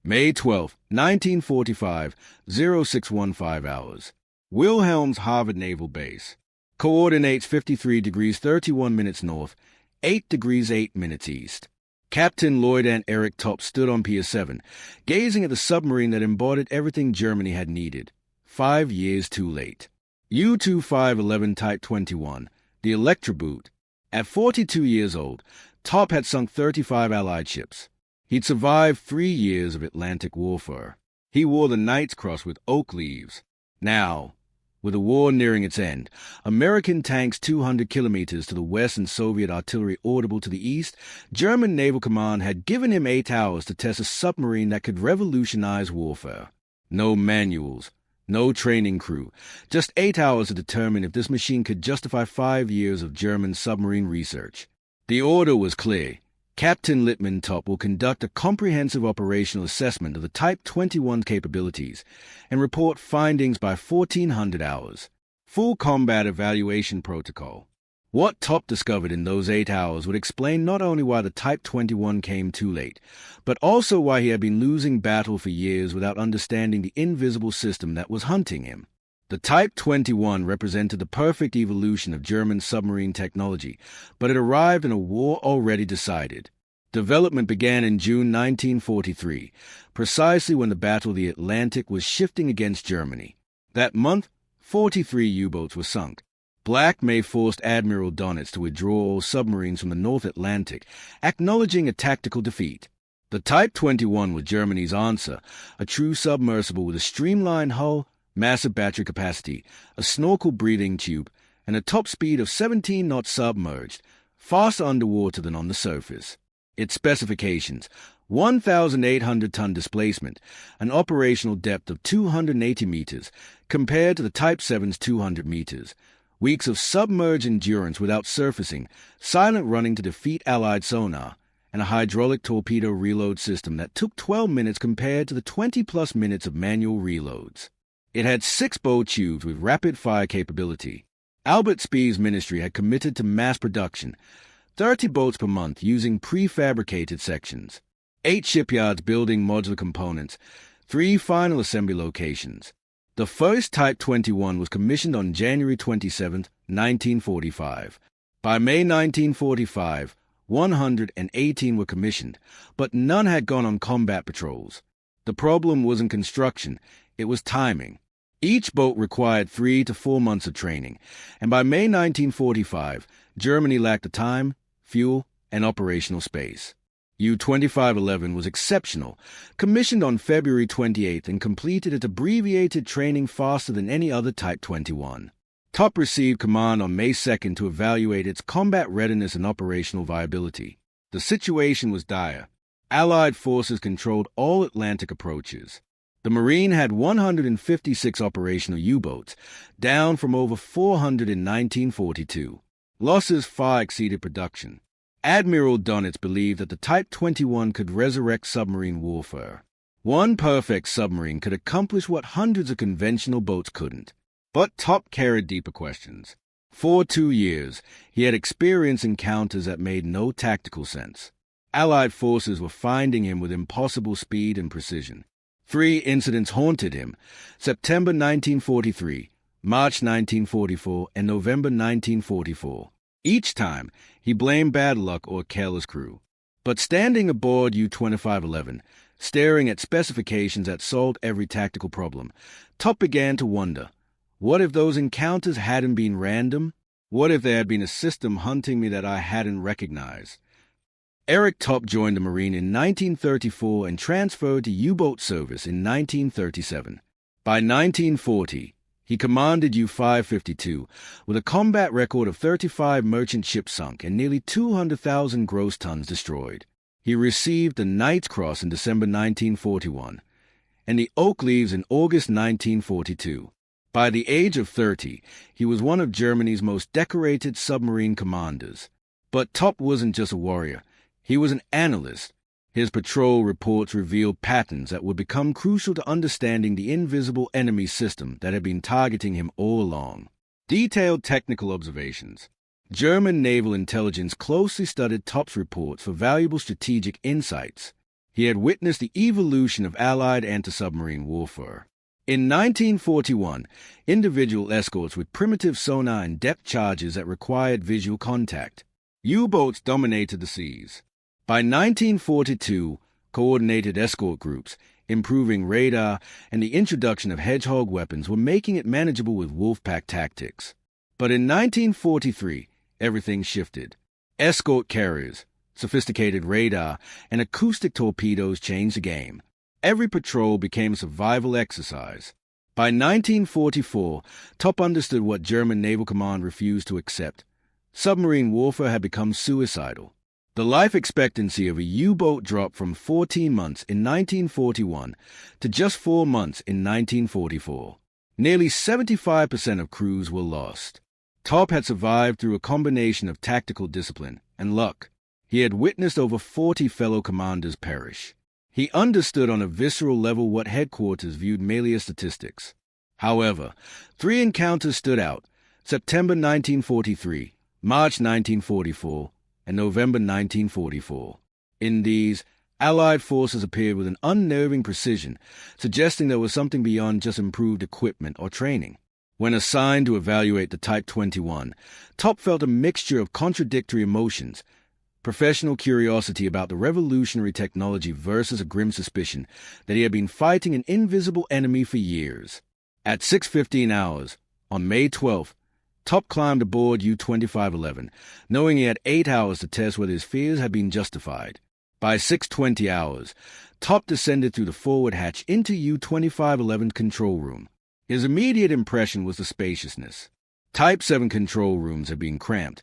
May 12, 1945, 0615 hours. Wilhelmshaven Naval Base. Coordinates 53 degrees 31 minutes north, 8 degrees 8 minutes east. Captain Lloyd and Erich Topp stood on Pier 7, gazing at the submarine that embodied everything Germany had needed. 5 years too late. U-2511 Type 21, the Electroboot. At 42 years old, Topp had sunk 35 Allied ships. He'd survived 3 years of Atlantic warfare. He wore the Knight's Cross with oak leaves. Now, with the war nearing its end, American tanks 200 kilometers to the west and Soviet artillery audible to the east, German Naval Command had given him 8 hours to test a submarine that could revolutionize warfare. No manuals, no training crew, just 8 hours to determine if this machine could justify 5 years of German submarine research. The order was clear. Captain Littman Topp will conduct a comprehensive operational assessment of the Type 21 capabilities and report findings by 1400 hours. Full combat evaluation protocol. What Topp discovered in those 8 hours would explain not only why the Type 21 came too late, but also why he had been losing battle for years without understanding the invisible system that was hunting him. The Type 21 represented the perfect evolution of German submarine technology, but it arrived in a war already decided. Development began in June 1943, precisely when the Battle of the Atlantic was shifting against Germany. That month, 43 U-boats were sunk. Black May forced Admiral Donitz to withdraw all submarines from the North Atlantic, acknowledging a tactical defeat. The Type 21 was Germany's answer, a true submersible with a streamlined hull, massive battery capacity, a snorkel-breathing tube, and a top speed of 17 knots submerged, faster underwater than on the surface. Its specifications: 1,800-ton displacement, an operational depth of 280 meters, compared to the Type 7's 200 meters, weeks of submerged endurance without surfacing, silent running to defeat Allied sonar, and a hydraulic torpedo reload system that took 12 minutes compared to the 20-plus minutes of manual reloads. It had 6 bow tubes with rapid-fire capability. Albert Spee's ministry had committed to mass production, 30 boats per month using prefabricated sections, 8 shipyards building modular components, 3 final assembly locations. The first Type 21 was commissioned on January 27, 1945. By May 1945, 118 were commissioned, but none had gone on combat patrols. The problem wasn't construction, it was timing. Each boat required 3 to 4 months of training, and by May 1945, Germany lacked the time, fuel, and operational space. U-2511 was exceptional, commissioned on February 28 and completed its abbreviated training faster than any other Type 21. Topp received command on May 2 to evaluate its combat readiness and operational viability. The situation was dire. Allied forces controlled all Atlantic approaches. The Marine had 156 operational U-boats, down from over 400 in 1942. Losses far exceeded production. Admiral Donitz believed that the Type 21 could resurrect submarine warfare. One perfect submarine could accomplish what hundreds of conventional boats couldn't. But Topp carried deeper questions. For 2 years, he had experienced encounters that made no tactical sense. Allied forces were finding him with impossible speed and precision. 3 incidents haunted him: September 1943, March 1944, and November 1944. Each time, he blamed bad luck or a careless crew. But standing aboard U-2511, staring at specifications that solved every tactical problem, Topp began to wonder, what if those encounters hadn't been random? What if there had been a system hunting me that I hadn't recognized? Erich Topp joined the Marine in 1934 and transferred to U-boat service in 1937. By 1940, he commanded U-552 with a combat record of 35 merchant ships sunk and nearly 200,000 gross tons destroyed. He received the Knight's Cross in December 1941 and the Oak Leaves in August 1942. By the age of 30, he was one of Germany's most decorated submarine commanders. But Topp wasn't just a warrior. He was an analyst. His patrol reports revealed patterns that would become crucial to understanding the invisible enemy system that had been targeting him all along. Detailed technical observations. German naval intelligence closely studied Topp's reports for valuable strategic insights. He had witnessed the evolution of Allied anti-submarine warfare. In 1941, individual escorts with primitive sonar and depth charges that required visual contact. U-boats dominated the seas. By 1942, coordinated escort groups, improving radar, and the introduction of hedgehog weapons were making it manageable with wolfpack tactics. But in 1943, everything shifted. Escort carriers, sophisticated radar, and acoustic torpedoes changed the game. Every patrol became a survival exercise. By 1944, Topp understood what German Naval Command refused to accept. Submarine warfare had become suicidal. The life expectancy of a U-boat dropped from 14 months in 1941 to just 4 months in 1944. Nearly 75% of crews were lost. Topp had survived through a combination of tactical discipline and luck. He had witnessed over 40 fellow commanders perish. He understood on a visceral level what headquarters viewed merely as statistics. However, 3 encounters stood out: September 1943, March 1944, and November 1944. In these, Allied forces appeared with an unnerving precision, suggesting there was something beyond just improved equipment or training. When assigned to evaluate the Type XXI, Topp felt a mixture of contradictory emotions: professional curiosity about the revolutionary technology versus a grim suspicion that he had been fighting an invisible enemy for years. At 6:15 hours, on May 12th, Topp climbed aboard U-2511, knowing he had 8 hours to test whether his fears had been justified. By 6:20 hours, Topp descended through the forward hatch into U-2511's control room. His immediate impression was the spaciousness. Type 7 control rooms had been cramped,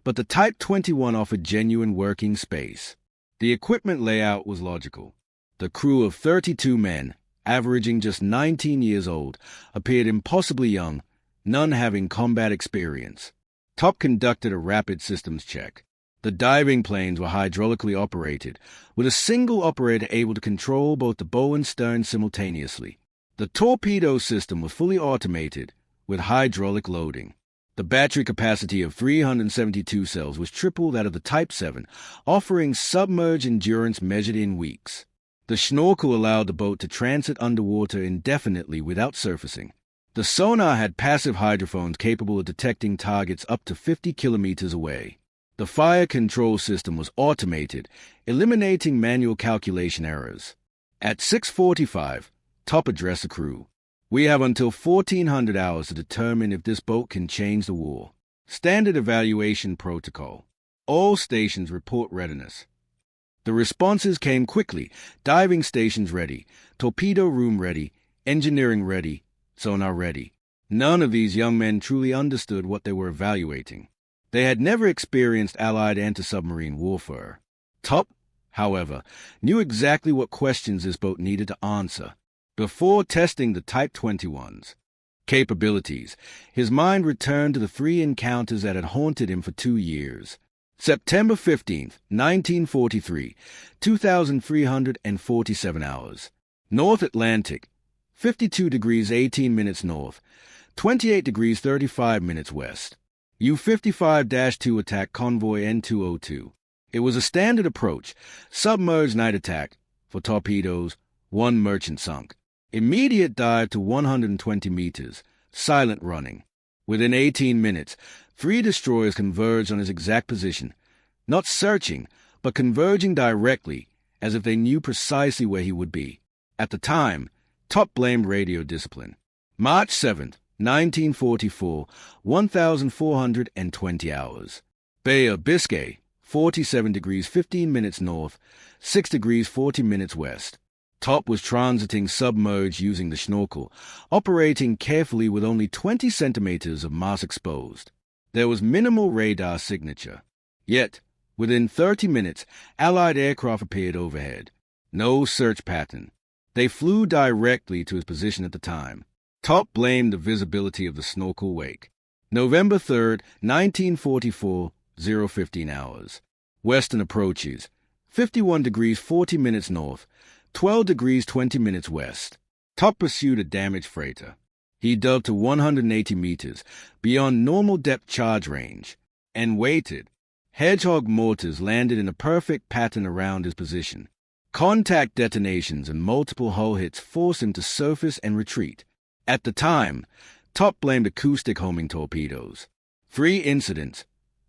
but the Type XXI offered genuine working space. The equipment layout was logical. The crew of 32 men, averaging just 19 years old, appeared impossibly young, none having combat experience. Topp conducted a rapid systems check. The diving planes were hydraulically operated, with a single operator able to control both the bow and stern simultaneously. The torpedo system was fully automated, with hydraulic loading. The battery capacity of 372 cells was triple that of the Type 7, offering submerged endurance measured in weeks. The snorkel allowed the boat to transit underwater indefinitely without surfacing. The sonar had passive hydrophones capable of detecting targets up to 50 kilometers away. The fire control system was automated, eliminating manual calculation errors. At 6:45, Topp addressed the crew. "We have until 1400 hours to determine if this boat can change the war. Standard evaluation protocol. All stations report readiness." The responses came quickly: diving stations ready, torpedo room ready, engineering ready, sonar ready. None of these young men truly understood what they were evaluating. They had never experienced Allied anti-submarine warfare. Topp, however, knew exactly what questions this boat needed to answer. Before testing the Type XXI's capabilities, his mind returned to the 3 encounters that had haunted him for 2 years. September 15th, 1943, 2,347 hours. North Atlantic, 52 degrees 18 minutes north, 28 degrees 35 minutes west. U-55-2 attack convoy N202. It was a standard approach: submerged night attack for torpedoes, 1 merchant sunk. Immediate dive to 120 meters, silent running. Within 18 minutes, 3 destroyers converged on his exact position, not searching, but converging directly, as if they knew precisely where he would be. At the time, Topp blamed radio discipline. March 7th, 1944, 1,420 hours. Bay of Biscay, 47 degrees 15 minutes north, 6 degrees 40 minutes west. Topp was transiting submerged using the snorkel, operating carefully with only 20 centimeters of mass exposed. There was minimal radar signature. Yet, within 30 minutes, Allied aircraft appeared overhead. No search pattern. They flew directly to his position at the time. Topp blamed the visibility of the snorkel wake. November 3rd, 1944, 0:15 hours. Western approaches, 51 degrees 40 minutes north, 12 degrees 20 minutes west. Topp pursued a damaged freighter. He dug to 180 meters, beyond normal depth charge range, and waited. Hedgehog mortars landed in a perfect pattern around his position. Contact detonations and multiple hull hits forced him to surface and retreat. At the time, Topp blamed acoustic homing torpedoes. 3 incidents,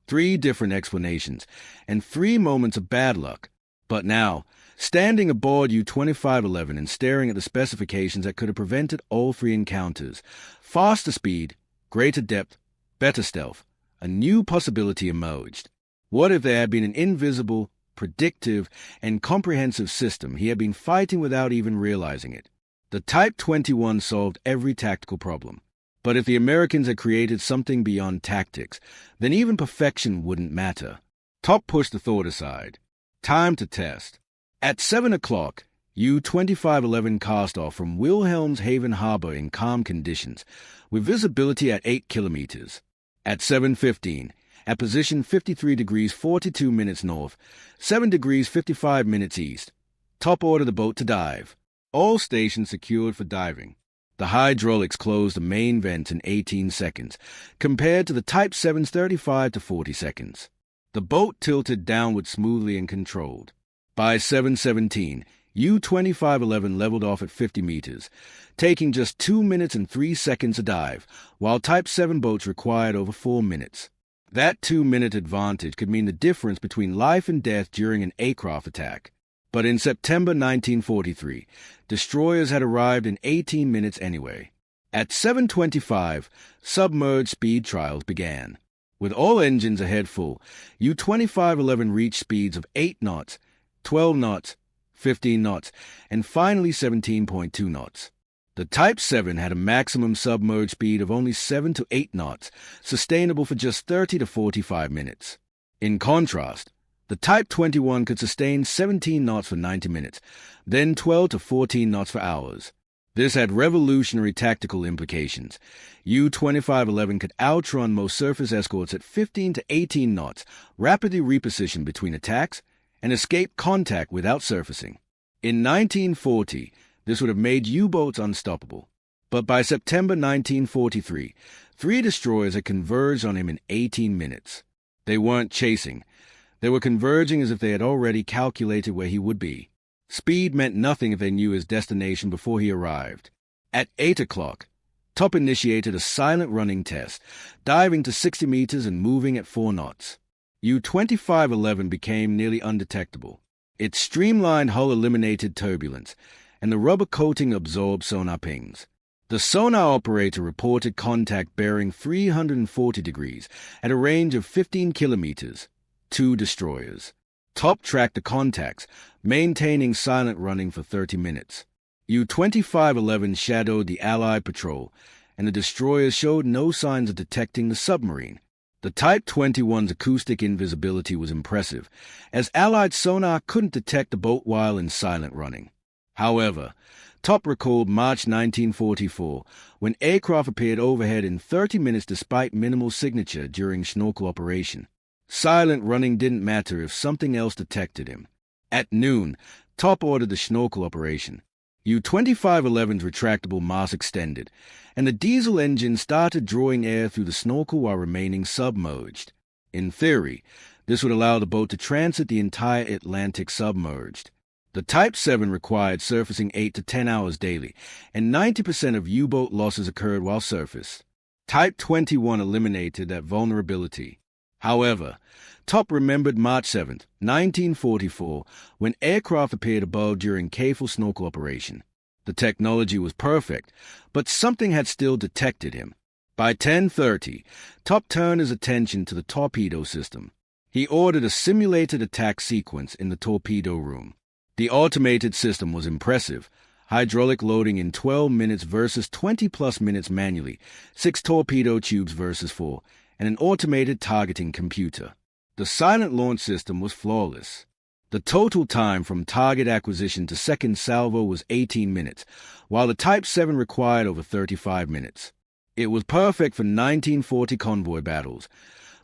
3 different explanations, and 3 moments of bad luck. But now, standing aboard U-2511 and staring at the specifications that could have prevented all 3 encounters, faster speed, greater depth, better stealth, a new possibility emerged. What if there had been an invisible, predictive, and comprehensive system he had been fighting without even realizing it? The Type 21 solved every tactical problem. But if the Americans had created something beyond tactics, then even perfection wouldn't matter. Topp pushed the thought aside. Time to test. At 7 o'clock, U-2511 cast off from Wilhelmshaven Harbor in calm conditions, with visibility at 8 kilometers. At 7:15, at position 53 degrees 42 minutes north, 7 degrees 55 minutes east, Topp ordered the boat to dive. All stations secured for diving. The hydraulics closed the main vents in 18 seconds, compared to the Type 7's 35 to 40 seconds. The boat tilted downward smoothly and controlled. By 7:17, U-2511 leveled off at 50 meters, taking just 2 minutes and 3 seconds to dive, while Type 7 boats required over 4 minutes. That 2-minute advantage could mean the difference between life and death during an aircraft attack. But in September 1943, destroyers had arrived in 18 minutes anyway. At 7:25, submerged speed trials began. With all engines ahead full, U-2511 reached speeds of 8 knots, 12 knots, 15 knots, and finally 17.2 knots. The Type 7 had a maximum submerged speed of only 7 to 8 knots, sustainable for just 30 to 45 minutes. In contrast, the Type 21 could sustain 17 knots for 90 minutes, then 12 to 14 knots for hours. This had revolutionary tactical implications. U-2511 could outrun most surface escorts at 15 to 18 knots, rapidly reposition between attacks, and escape contact without surfacing. In 1940, this would have made U-boats unstoppable. But by September 1943, 3 destroyers had converged on him in 18 minutes. They weren't chasing. They were converging as if they had already calculated where he would be. Speed meant nothing if they knew his destination before he arrived. At 8 o'clock, Topp initiated a silent running test, diving to 60 meters and moving at 4 knots. U-2511 became nearly undetectable. Its streamlined hull eliminated turbulence, and the rubber coating absorbed sonar pings. The sonar operator reported contact bearing 340 degrees at a range of 15 kilometers. 2 destroyers. Topp tracked the contacts, maintaining silent running for 30 minutes. U-2511 shadowed the Allied patrol, and the destroyers showed no signs of detecting the submarine. The Type 21's acoustic invisibility was impressive, as Allied sonar couldn't detect the boat while in silent running. However, Topp recalled March 1944, when aircraft appeared overhead in 30 minutes despite minimal signature during snorkel operation. Silent running didn't matter if something else detected him. At noon, Topp ordered the snorkel operation. U-2511's retractable mast extended, and the diesel engine started drawing air through the snorkel while remaining submerged. In theory, this would allow the boat to transit the entire Atlantic submerged. The Type 7 required surfacing 8 to 10 hours daily, and 90% of U-boat losses occurred while surfaced. Type 21 eliminated that vulnerability. However, Topp remembered March 7, 1944, when aircraft appeared above during careful snorkel operation. The technology was perfect, but something had still detected him. By 10:30, Topp turned his attention to the torpedo system. He ordered a simulated attack sequence in the torpedo room. The automated system was impressive, hydraulic loading in 12 minutes versus 20-plus minutes manually, 6 torpedo tubes versus 4, and an automated targeting computer. The silent launch system was flawless. The total time from target acquisition to second salvo was 18 minutes, while the Type 7 required over 35 minutes. It was perfect for 1940 convoy battles,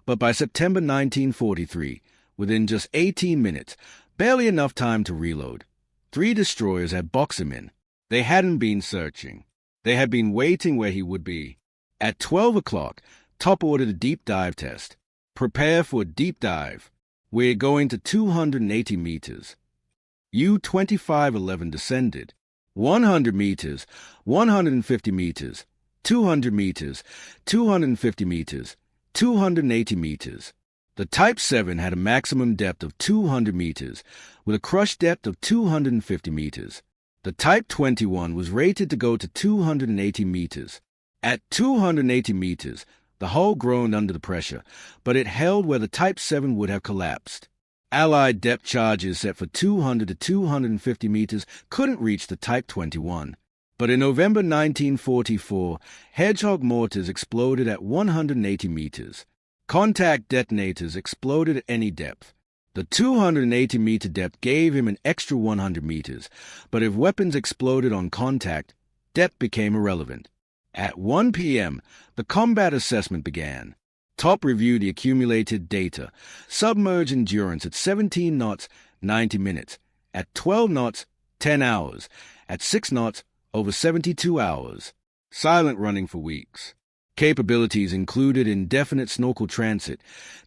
but by September 1943, within just 18 minutes, barely enough time to reload, 3 destroyers had boxed him in. They hadn't been searching. They had been waiting where he would be. At 12 o'clock, Topp ordered a deep dive test. Prepare for a deep dive. We're going to 280 meters. U-2511 descended 100 meters, 150 meters, 200 meters, 250 meters, 280 meters. The Type 7 had a maximum depth of 200 meters, with a crush depth of 250 meters. The Type 21 was rated to go to 280 meters. At 280 meters, the hull groaned under the pressure, but it held where the Type 7 would have collapsed. Allied depth charges set for 200 to 250 meters couldn't reach the Type 21. But in November 1944, Hedgehog mortars exploded at 180 meters. Contact detonators exploded at any depth. The 280-meter depth gave him an extra 100 meters, but if weapons exploded on contact, depth became irrelevant. At 1 p.m., the combat assessment began. Topp reviewed the accumulated data. Submerged endurance at 17 knots, 90 minutes. At 12 knots, 10 hours. At 6 knots, over 72 hours. Silent running for weeks. Capabilities included indefinite snorkel transit,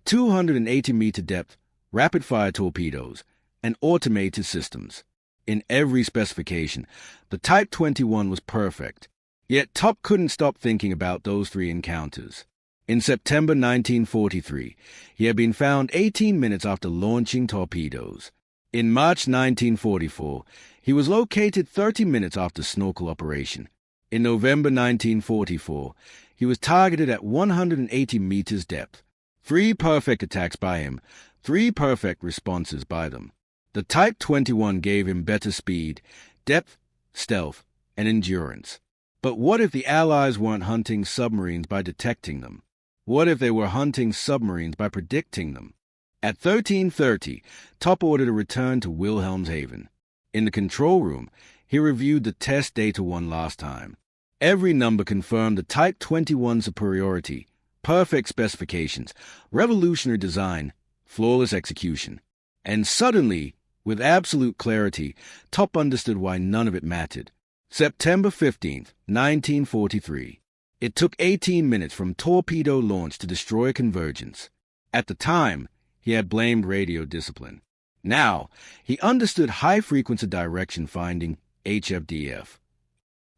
280-meter depth, rapid-fire torpedoes, and automated systems. In every specification, the Type 21 was perfect. Yet Topp couldn't stop thinking about those three encounters. In September 1943, he had been found 18 minutes after launching torpedoes. In March 1944, he was located 30 minutes after snorkel operation. In November 1944, he was targeted at 180 meters depth. 3 perfect attacks by him, 3 perfect responses by them. The Type 21 gave him better speed, depth, stealth, and endurance. But what if the Allies weren't hunting submarines by detecting them? What if they were hunting submarines by predicting them? At 13:30, Topp ordered a return to Wilhelmshaven. In the control room, he reviewed the test data one last time. Every number confirmed the Type 21 superiority, perfect specifications, revolutionary design, flawless execution. And suddenly, with absolute clarity, Topp understood why none of it mattered. September 15, 1943. It took 18 minutes from torpedo launch to destroyer convergence. At the time, he had blamed radio discipline. Now, he understood high-frequency direction finding, HFDF.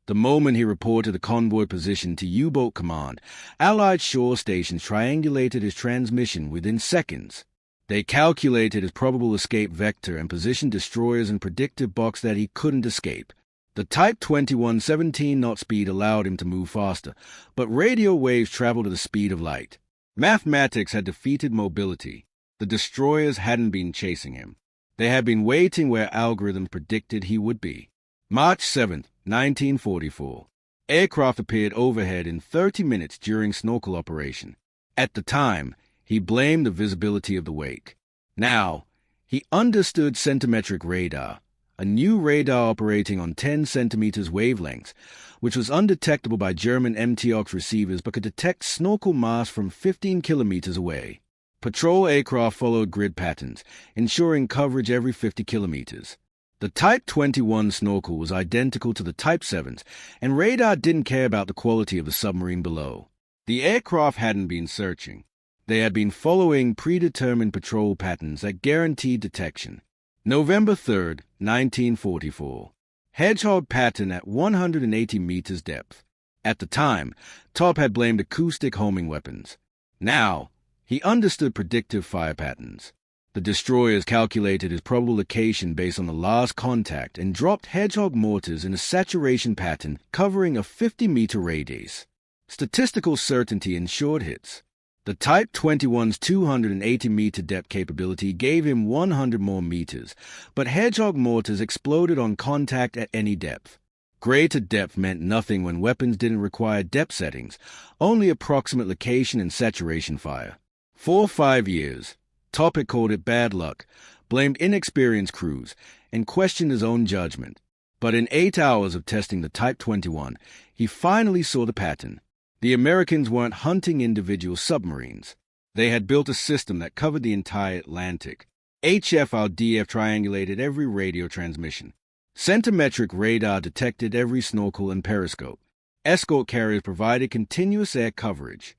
The moment he reported the convoy position to U-boat command, Allied shore stations triangulated his transmission within seconds. They calculated his probable escape vector and positioned destroyers in predictive box that he couldn't escape. The Type 21 17-knot speed allowed him to move faster, but radio waves traveled at the speed of light. Mathematics had defeated mobility. The destroyers hadn't been chasing him. They had been waiting where algorithms predicted he would be. March 7, 1944. Aircraft appeared overhead in 30 minutes during snorkel operation. At the time, he blamed the visibility of the wake. Now, he understood centimetric radar, a new radar operating on 10 centimeters wavelengths, which was undetectable by German MTOX receivers but could detect snorkel mass from 15 kilometers away. Patrol aircraft followed grid patterns, ensuring coverage every 50 kilometers. The Type 21 snorkel was identical to the Type 7's, and radar didn't care about the quality of the submarine below. The aircraft hadn't been searching. They had been following predetermined patrol patterns that guaranteed detection. November 3, 1944. Hedgehog pattern at 180 meters depth. At the time, Topp had blamed acoustic homing weapons. Now, he understood predictive fire patterns. The destroyers calculated his probable location based on the last contact and dropped Hedgehog mortars in a saturation pattern covering a 50-meter radius. Statistical certainty ensured hits. The Type 21's 280-meter depth capability gave him 100 more meters, but Hedgehog mortars exploded on contact at any depth. Greater depth meant nothing when weapons didn't require depth settings, only approximate location and saturation fire. For 5 years, Topp had called it bad luck, blamed inexperienced crews, and questioned his own judgment. But in 8 hours of testing the Type 21, he finally saw the pattern. The Americans weren't hunting individual submarines. They had built a system that covered the entire Atlantic. HFRDF triangulated every radio transmission. Centimetric radar detected every snorkel and periscope. Escort carriers provided continuous air coverage.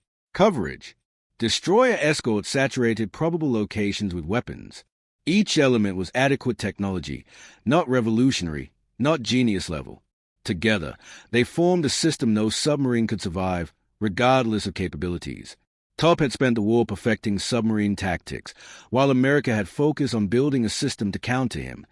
Destroyer escorts saturated probable locations with weapons. Each element was adequate technology, not revolutionary, not genius level. Together, they formed a system no submarine could survive, regardless of capabilities. Topp had spent the war perfecting submarine tactics, while America had focused on building a system to counter him,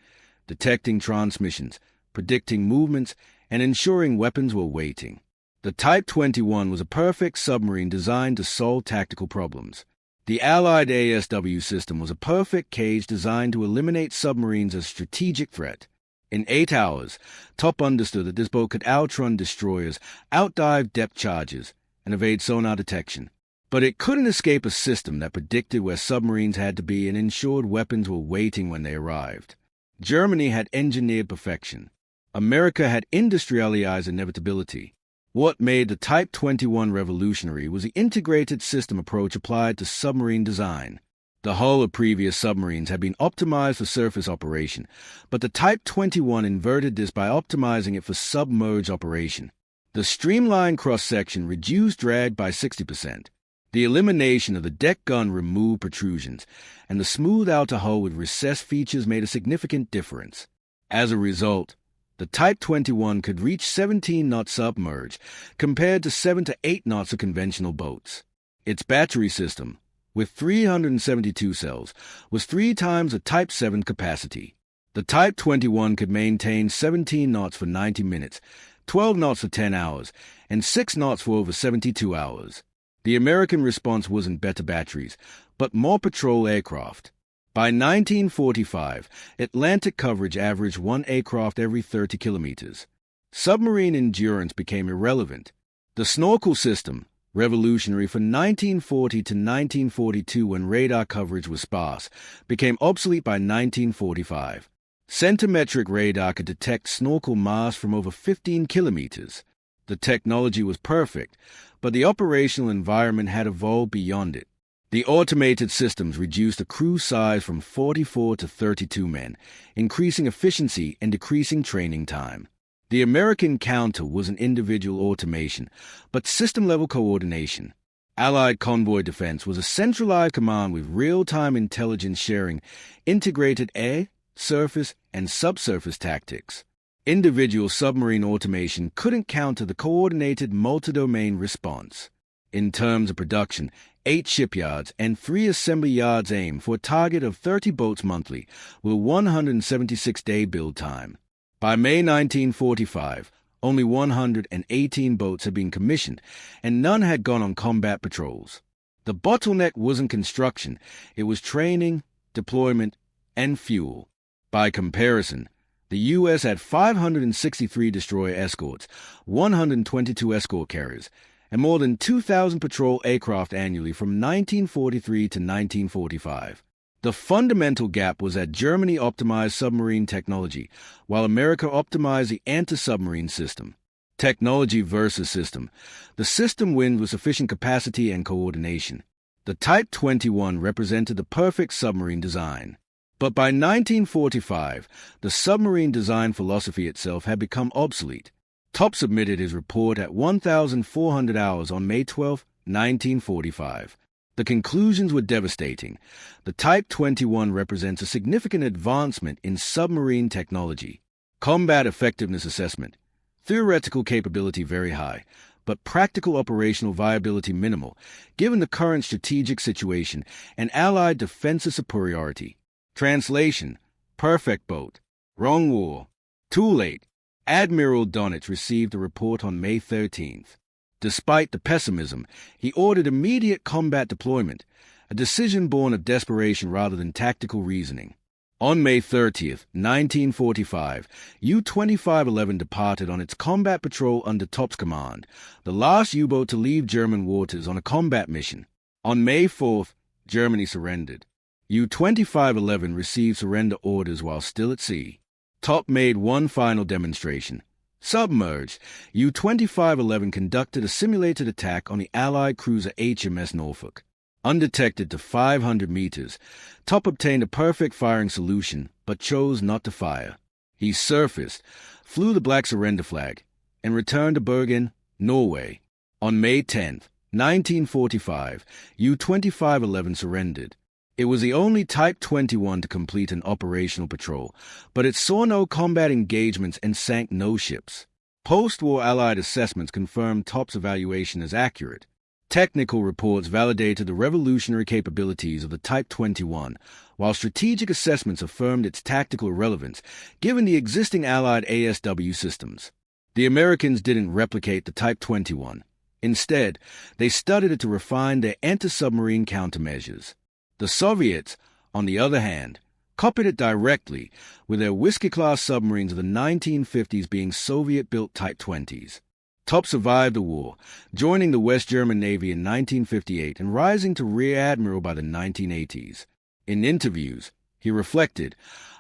detecting transmissions, predicting movements, and ensuring weapons were waiting. The Type 21 was a perfect submarine designed to solve tactical problems. The Allied ASW system was a perfect cage designed to eliminate submarines as a strategic threat. In 8 hours, Topp understood that this boat could outrun destroyers, outdive depth charges, and evade sonar detection. But it couldn't escape a system that predicted where submarines had to be and ensured weapons were waiting when they arrived. Germany had engineered perfection. America had industrialized inevitability. What made the Type 21 revolutionary was the integrated system approach applied to submarine design. The hull of previous submarines had been optimized for surface operation, but the Type 21 inverted this by optimizing it for submerged operation. The streamlined cross-section reduced drag by 60%. The elimination of the deck gun removed protrusions, and the smooth outer hull with recessed features made a significant difference. As a result, the Type 21 could reach 17 knots submerged, compared to 7 to 8 knots of conventional boats. Its battery system, with 372 cells, was 3 times the Type 7 capacity. The Type 21 could maintain 17 knots for 90 minutes, 12 knots for 10 hours, and 6 knots for over 72 hours. The American response wasn't better batteries, but more patrol aircraft. By 1945, Atlantic coverage averaged 1 aircraft every 30 kilometers. Submarine endurance became irrelevant. The snorkel system, revolutionary from 1940 to 1942 when radar coverage was sparse, became obsolete by 1945. Centimetric radar could detect snorkel mass from over 15 kilometers. The technology was perfect, but the operational environment had evolved beyond it. The automated systems reduced the crew size from 44 to 32 men, increasing efficiency and decreasing training time. The American counter was an individual automation, but system-level coordination. Allied convoy defense was a centralized command with real-time intelligence sharing, integrated air, surface, and subsurface tactics. Individual submarine automation couldn't counter the coordinated multi-domain response. In terms of production, 8 shipyards and 3 assembly yards aimed for a target of 30 boats monthly, with 176-day build time. By May 1945, only 118 boats had been commissioned, and none had gone on combat patrols. The bottleneck wasn't construction, it was training, deployment, and fuel. By comparison, the U.S. had 563 destroyer escorts, 122 escort carriers, and more than 2,000 patrol aircraft annually from 1943 to 1945. The fundamental gap was that Germany optimized submarine technology, while America optimized the anti-submarine system. Technology versus system. The system wins with sufficient capacity and coordination. The Type 21 represented the perfect submarine design. But by 1945, the submarine design philosophy itself had become obsolete. Topp submitted his report at 1,400 hours on May 12, 1945. The conclusions were devastating. The Type 21 represents a significant advancement in submarine technology. Combat effectiveness assessment. Theoretical capability very high, but practical operational viability minimal, given the current strategic situation and Allied defensive superiority. Translation: perfect boat. Wrong war. Too late. Admiral Donitz received the report on May 13th. Despite the pessimism, he ordered immediate combat deployment, a decision born of desperation rather than tactical reasoning. On May 30th, 1945, U-2511 departed on its combat patrol under Topp's command, the last U-boat to leave German waters on a combat mission. On May 4th, Germany surrendered. U-2511 received surrender orders while still at sea. Topp made one final demonstration. Submerged, U-2511 conducted a simulated attack on the Allied cruiser HMS Norfolk. Undetected to 500 meters, Topp obtained a perfect firing solution, but chose not to fire. He surfaced, flew the black surrender flag, and returned to Bergen, Norway. On May 10, 1945, U-2511 surrendered. It was the only Type 21 to complete an operational patrol, but it saw no combat engagements and sank no ships. Post-war Allied assessments confirmed Topp's evaluation as accurate. Technical reports validated the revolutionary capabilities of the Type 21, while strategic assessments affirmed its tactical relevance, given the existing Allied ASW systems. The Americans didn't replicate the Type 21. Instead, they studied it to refine their anti-submarine countermeasures. The Soviets, on the other hand, copied it directly, with their Whiskey-class submarines of the 1950s being Soviet-built Type 20s. Topp survived the war, joining the West German Navy in 1958 and rising to Rear Admiral by the 1980s. In interviews, he reflected,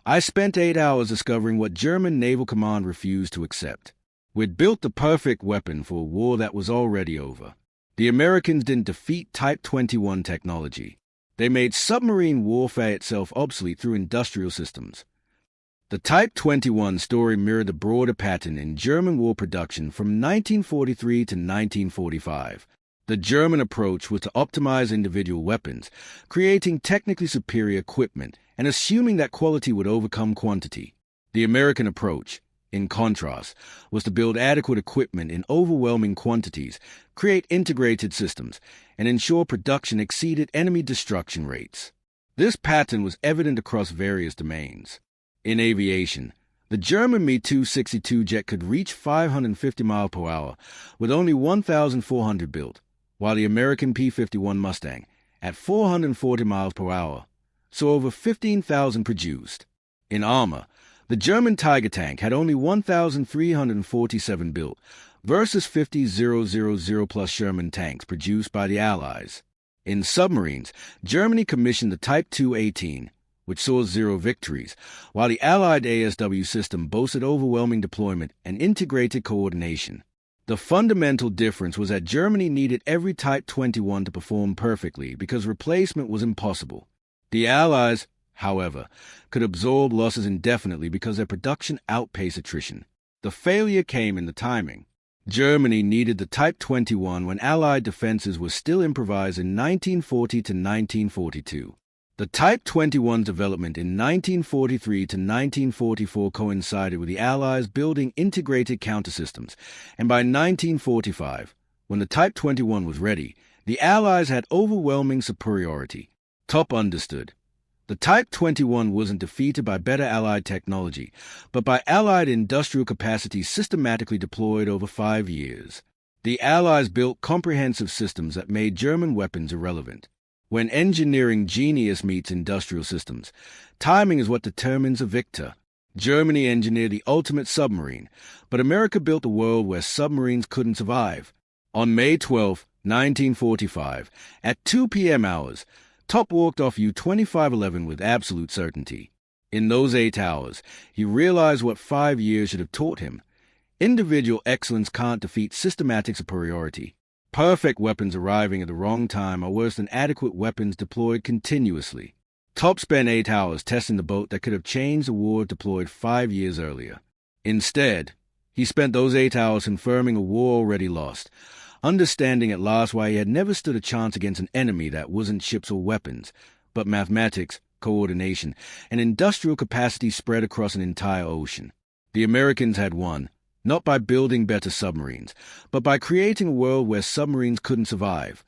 "I spent 8 hours discovering what German Naval Command refused to accept. We'd built the perfect weapon for a war that was already over. The Americans didn't defeat Type 21 technology. They made submarine warfare itself obsolete through industrial systems." The Type 21 story mirrored the broader pattern in German war production from 1943 to 1945. The German approach was to optimize individual weapons, creating technically superior equipment and assuming that quality would overcome quantity. The American approach, in contrast, was to build adequate equipment in overwhelming quantities, create integrated systems, and ensure production exceeded enemy destruction rates. This pattern was evident across various domains. In aviation, the German Me-262 jet could reach 550 miles per hour with only 1,400 built, while the American P-51 Mustang, at 440 miles per hour, saw over 15,000 produced. In armor, the German Tiger tank had only 1,347 built versus 50,000-plus Sherman tanks produced by the Allies. In submarines, Germany commissioned the Type II-18, which saw 0 victories, while the Allied ASW system boasted overwhelming deployment and integrated coordination. The fundamental difference was that Germany needed every Type 21 to perform perfectly because replacement was impossible. The Allies, however, could absorb losses indefinitely because their production outpaced attrition. The failure came in the timing. Germany needed the Type 21 when Allied defenses were still improvised in 1940 to 1942. The Type 21's development in 1943 to 1944 coincided with the Allies building integrated countersystems, and by 1945, when the Type 21 was ready, the Allies had overwhelming superiority. Topp understood. The Type 21 wasn't defeated by better Allied technology, but by Allied industrial capacity systematically deployed over 5 years. The Allies built comprehensive systems that made German weapons irrelevant. When engineering genius meets industrial systems, timing is what determines a victor. Germany engineered the ultimate submarine, but America built a world where submarines couldn't survive. On May 12, 1945, at 2 p.m. hours, Topp walked off U-2511 with absolute certainty. In those 8 hours, he realized what 5 years should have taught him. Individual excellence can't defeat systematic superiority. Perfect weapons arriving at the wrong time are worse than adequate weapons deployed continuously. Topp spent 8 hours testing the boat that could have changed the war deployed 5 years earlier. Instead, he spent those 8 hours confirming a war already lost, understanding at last why he had never stood a chance against an enemy that wasn't ships or weapons, but mathematics, coordination, and industrial capacity spread across an entire ocean. The Americans had won, not by building better submarines, but by creating a world where submarines couldn't survive.